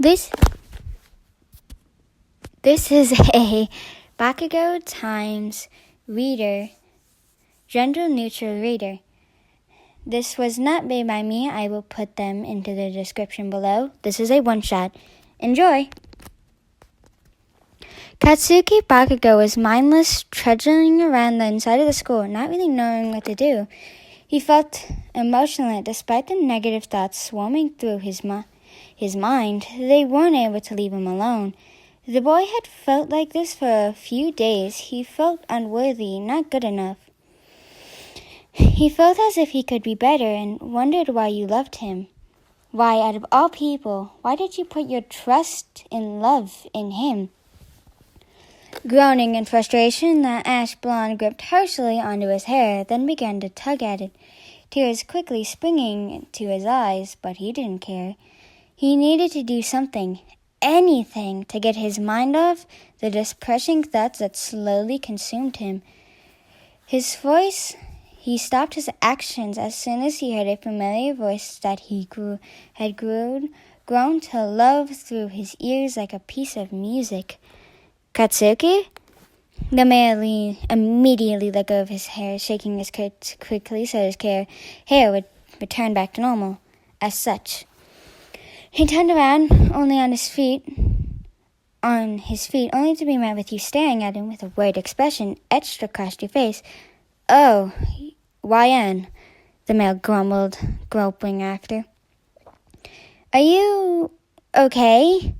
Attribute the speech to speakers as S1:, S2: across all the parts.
S1: This is a Bakugo times reader, gender neutral reader. This was not made by me. I will put them into the description below. This is a one-shot. Enjoy! Katsuki Bakugo was mindless, trudging around the inside of the school, not really knowing what to do. He felt emotional despite the negative thoughts swarming through his mind. They weren't able to leave him alone. The boy had felt like this for a few days. He felt unworthy, not good enough. He felt as if he could be better and wondered why you loved him. Why, out of all people, why did you put your trust and love in him? Groaning in frustration, the ash blonde gripped harshly onto his hair, then began to tug at it, tears quickly springing to his eyes, but he didn't care. He needed to do something, anything, to get his mind off the depressing thoughts that slowly consumed him. He stopped his actions as soon as he heard a familiar voice that he had grown to love through his ears like a piece of music. Katsuki? The man immediately let go of his hair, shaking his coat quickly so his hair would return back to normal. As such, he turned around, on his feet, only to be met with you staring at him with a worried expression etched across your face. "Oh, YN," the male grumbled, groping after. "Are you okay?"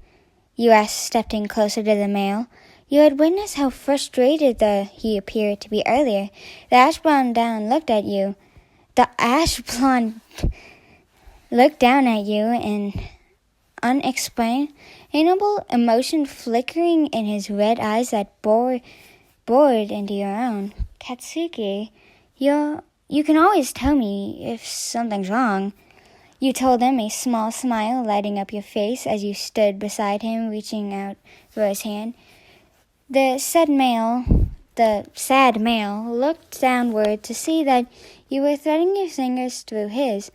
S1: you asked, stepping closer to the male. You had witnessed how frustrated he appeared to be earlier. The ash blonde looked down at you, an unexplainable emotion flickering in his red eyes that bored into your own. "Katsuki, you can always tell me if something's wrong," you told him, a small smile lighting up your face as you stood beside him, reaching out for his hand. The sad male looked downward to see that you were threading your fingers through his.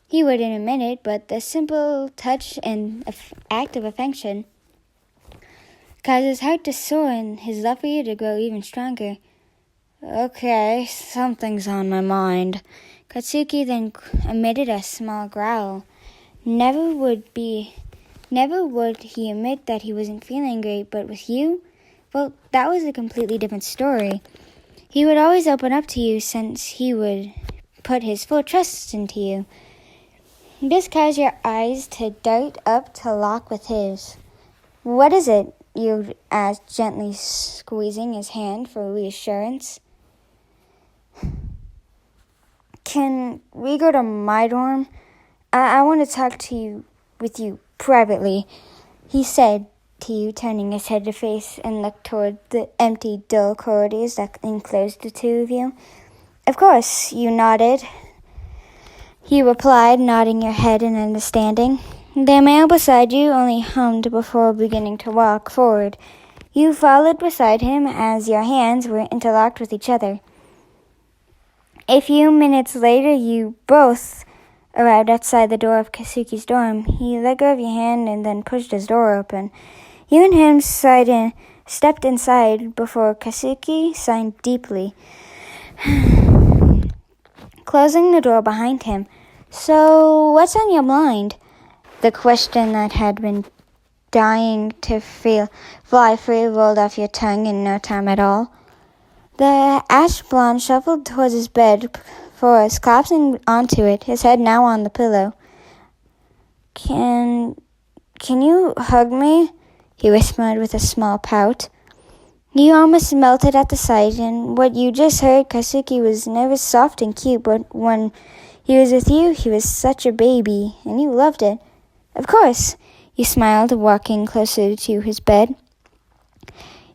S1: He wouldn't admit it, but the simple touch and act of affection caused his heart to soar and his love for you to grow even stronger. "Okay, something's on my mind." Katsuki then emitted a small growl. Never would he admit that he wasn't feeling great, but with you, well, that was a completely different story. He would always open up to you since he would put his full trust into you. This caused your eyes to dart up to lock with his. "What is it?" you asked, gently squeezing his hand for reassurance. "Can we go to my dorm? I want to talk with you privately," he said to you, turning his head to face and look toward the empty, dull corridors that enclosed the two of you. "Of course," you nodded. He replied, nodding your head in understanding. The male beside you only hummed before beginning to walk forward. You followed beside him as your hands were interlocked with each other. A few minutes later, you both arrived outside the door of Katsuki's dorm. He let go of your hand and then pushed his door open. You and him stepped inside before Katsuki sighed deeply, closing the door behind him. "So, what's on your mind?" The question that had been dying to fly free rolled off your tongue in no time at all. The ash blonde shuffled towards his bed, Forrest collapsing onto it, his head now on the pillow. Can you hug me?" he whispered with a small pout. You almost melted at the sight, and what you just heard, Katsuki was never soft and cute, but when he was with you, he was such a baby, and you loved it. "Of course," you smiled, walking closer to his bed.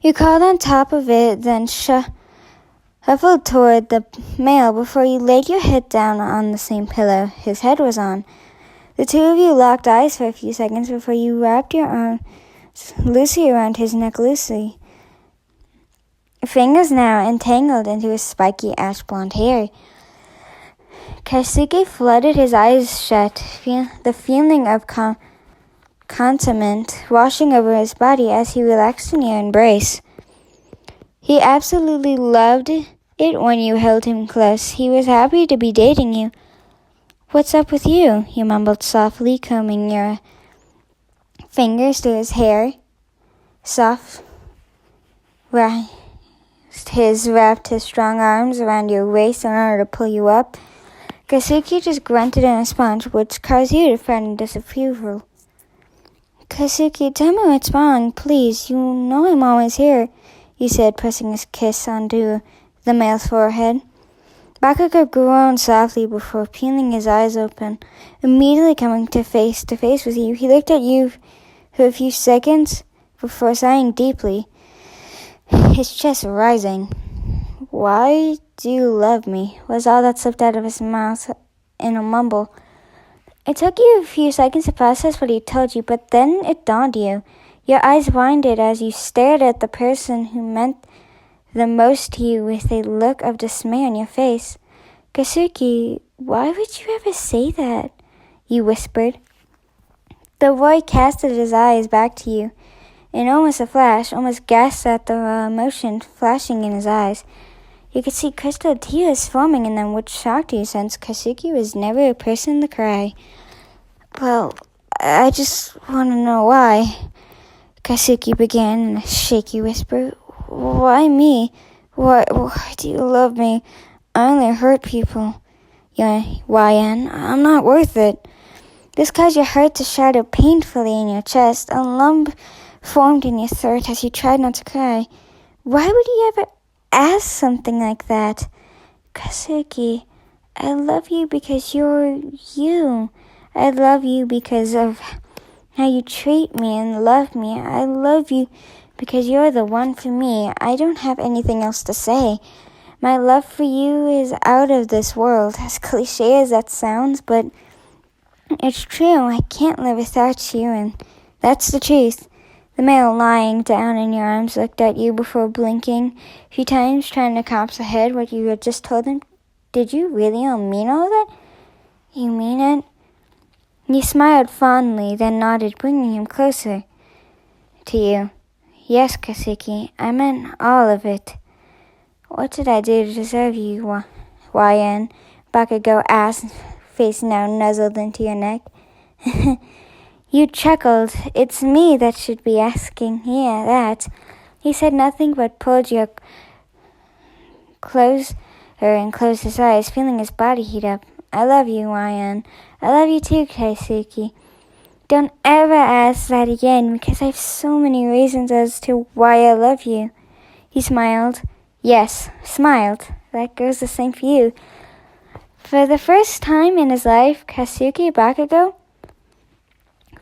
S1: You crawled on top of it, then shuffled toward the male before you laid your head down on the same pillow his head was on. The two of you locked eyes for a few seconds before you wrapped your arms loosely around his neck, fingers now entangled into his spiky ash blonde hair. Katsuki flooded his eyes shut, the feeling of contentment washing over his body as he relaxed in your embrace. He absolutely loved it when you held him close. He was happy to be dating you. "What's up with you?" he mumbled softly, combing your fingers through his hair. Soft wrapped his strong arms around your waist in order to pull you up. Kazuki just grunted in response, which caused you to frown in disapproval. "Kazuki, tell me what's wrong, please. You know I'm always here," he said, pressing his kiss onto the male's forehead. Bakugo groaned softly before peeling his eyes open. Immediately coming to face with you, he looked at you for a few seconds before sighing deeply, his chest rising. "Why do you love me?" was all that slipped out of his mouth in a mumble. It took you a few seconds to process what he told you, but then it dawned you. Your eyes widened as you stared at the person who meant the most to you with a look of dismay on your face. "Kazuki, why would you ever say that?" you whispered. The boy casted his eyes back to you. In almost a flash, almost gasped at the emotion flashing in his eyes. You could see crystal tears forming in them, which shocked you since Kazuki was never a person to cry. "Well, I just want to know why," Kazuki began in a shaky whisper. "Why me? Why do you love me? I only hurt people. YN, I'm not worth it." This caused your heart to shatter painfully in your chest. A lump formed in your throat as you tried not to cry. Why would you ever ask something like that? "Kazuki, I love you because you're you. I love you because of how you treat me and love me. I love you because you're the one for me. I don't have anything else to say. My love for you is out of this world," as cliche as that sounds, but it's true. I can't live without you, and that's the truth. The male lying down in your arms looked at you before blinking a few times, trying to comprehend what you had just told him. "Did you really mean all that?" "You mean it?" You smiled fondly, then nodded, bringing him closer to you. "Yes, Kazuki, I meant all of it." "What did I do to deserve you, YN?" Bakugo asked, face now nuzzled into your neck. You chuckled. "It's me that should be asking." "Yeah, that." He said nothing but pulled you closer and closed his eyes, feeling his body heat up. "I love you, YN. I love you too, Kazuki. Don't ever ask that again, because I have so many reasons as to why I love you." He smiled. Yes, smiled. That goes the same for you. For the first time in his life, Kazuki Bakugo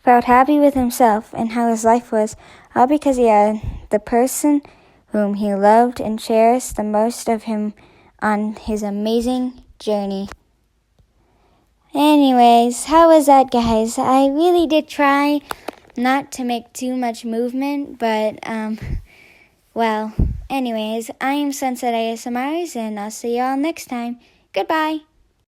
S1: felt happy with himself and how his life was, all because he had the person whom he loved and cherished the most of him on his amazing journey. Anyways, how was that, guys? I really did try not to make too much movement, but, well, anyways, I am Sunset ASMRs, and I'll see y'all next time. Goodbye.